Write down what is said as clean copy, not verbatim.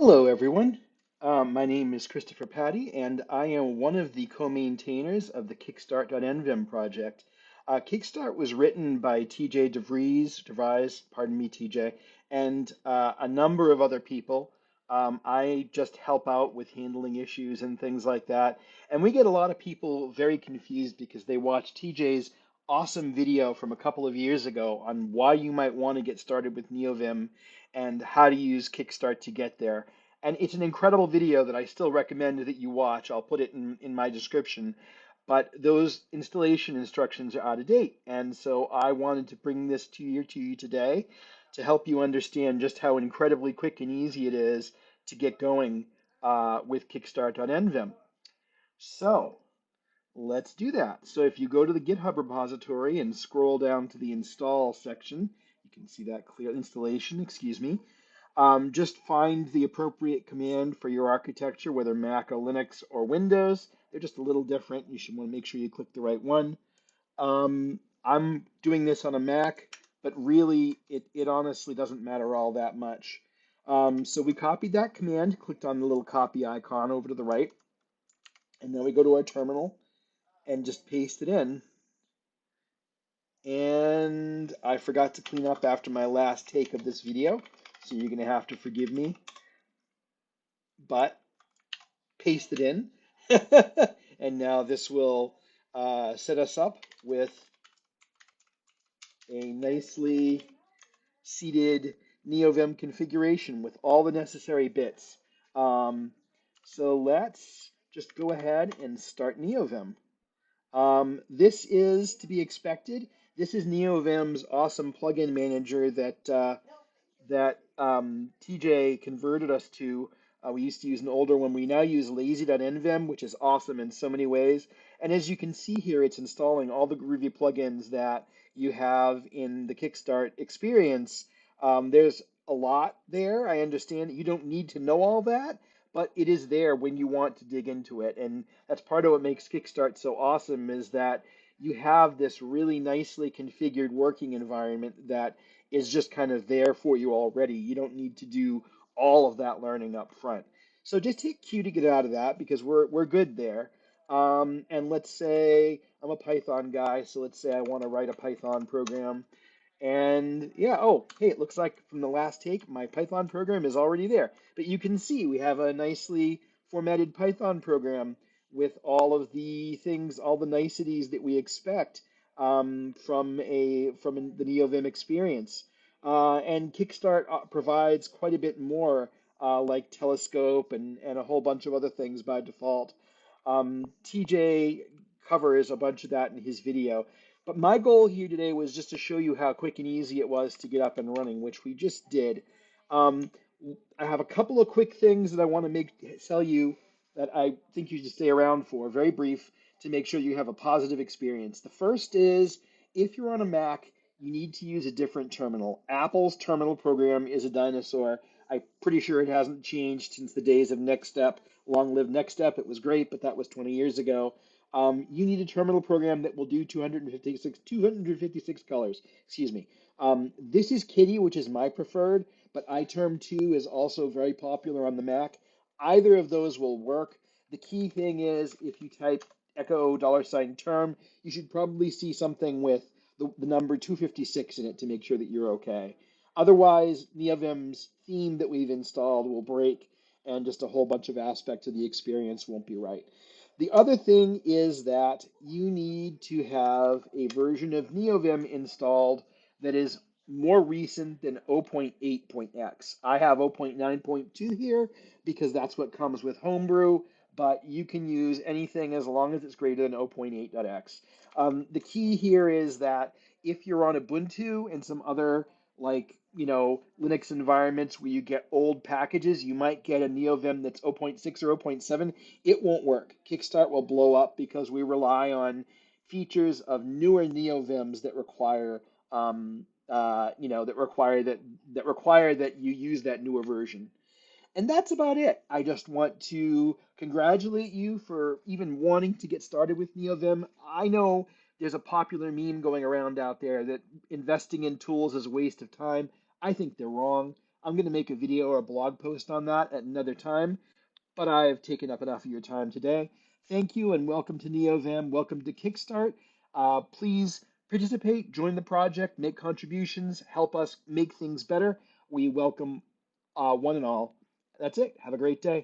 Hello, everyone. My name is Christopher Patty, and I am one of the co-maintainers of the kickstart.nvim project. Kickstart was written by TJ DeVries, pardon me, TJ, and a number of other people. I just help out with handling issues and things like that. And we get a lot of people very confused because they watch TJ's awesome video from a couple of years ago on why you might want to get started with Neovim and how to use Kickstart to get there. And it's an incredible video that I still recommend that you watch. I'll put it in my description. But those installation instructions are out of date. And so I wanted to bring this to you today to help you understand just how incredibly quick and easy it is to get going with kickstart.nvim. So let's do that. So if you go to the GitHub repository and scroll down to the install section, you can see that clear installation, excuse me. Just find the appropriate command for your architecture, whether Mac or Linux or Windows. They're just a little different. You should want to make sure you click the right one. I'm doing this on a Mac, but really it honestly doesn't matter all that much. So we copied that command, clicked on the little copy icon over to the right, and then we go to our terminal and just paste it in. And I forgot to clean up after my last take of this video, so you're gonna have to forgive me, but paste it in. And now this will set us up with a nicely seated Neovim configuration with all the necessary bits. Um, so let's just go ahead and start Neovim. This is to be expected. This is Neovim's awesome plugin manager that TJ converted us to. We used to use an older one. We now use lazy.nvim, which is awesome in so many ways. And as you can see here, it's installing all the groovy plugins that you have in the Kickstart experience. There's a lot there. I understand that you don't need to know all that, but it is there when you want to dig into it. And that's part of what makes Kickstart so awesome is that you have this really nicely configured working environment that is just kind of there for you already. You don't need to do all of that learning up front. So just hit Q to get out of that because we're good there. And let's say I'm a Python guy, so let's say I want to write a Python program. And yeah, oh, hey, it looks like from the last take, my Python program is already there. But you can see we have a nicely formatted Python program with all of the things, all the niceties that we expect from the Neovim experience. And Kickstart provides quite a bit more, like Telescope and a whole bunch of other things by default. TJ covers a bunch of that in his video. But my goal here today was just to show you how quick and easy it was to get up and running, which we just did. Um, I have a couple of quick things that I want to tell you that I think you should stay around for, very brief, to make sure you have a positive experience. The first is if you're on a Mac, you need to use a different terminal. Apple's terminal program is a dinosaur. I'm pretty sure it hasn't changed since the days of NextStep. Long live NextStep. It was great, but that was 20 years ago. You need a terminal program that will do 256 colors. Excuse me. This is Kitty, which is my preferred, but iTerm 2 is also very popular on the Mac. Either of those will work. The key thing is if you type echo $term, you should probably see something with the number 256 in it to make sure that you're okay. Otherwise, Neovim's theme that we've installed will break and just a whole bunch of aspects of the experience won't be right. The other thing is that you need to have a version of Neovim installed that is more recent than 0.8.x. I have 0.9.2 here because that's what comes with Homebrew, but you can use anything as long as it's greater than 0.8.x. The key here is that if you're on Ubuntu and some other Linux environments where you get old packages, you might get a Neovim that's 0.6 or 0.7. It won't work. Kickstart will blow up because we rely on features of newer Neovims that require that require that you use that newer version. And that's about it. I just want to congratulate you for even wanting to get started with Neovim. I know there's a popular meme going around out there that investing in tools is a waste of time. I think they're wrong. I'm going to make a video or a blog post on that at another time, but I've taken up enough of your time today. Thank you and welcome to Neovim. Welcome to Kickstart. Please participate, join the project, make contributions, help us make things better. We welcome one and all. That's it. Have a great day.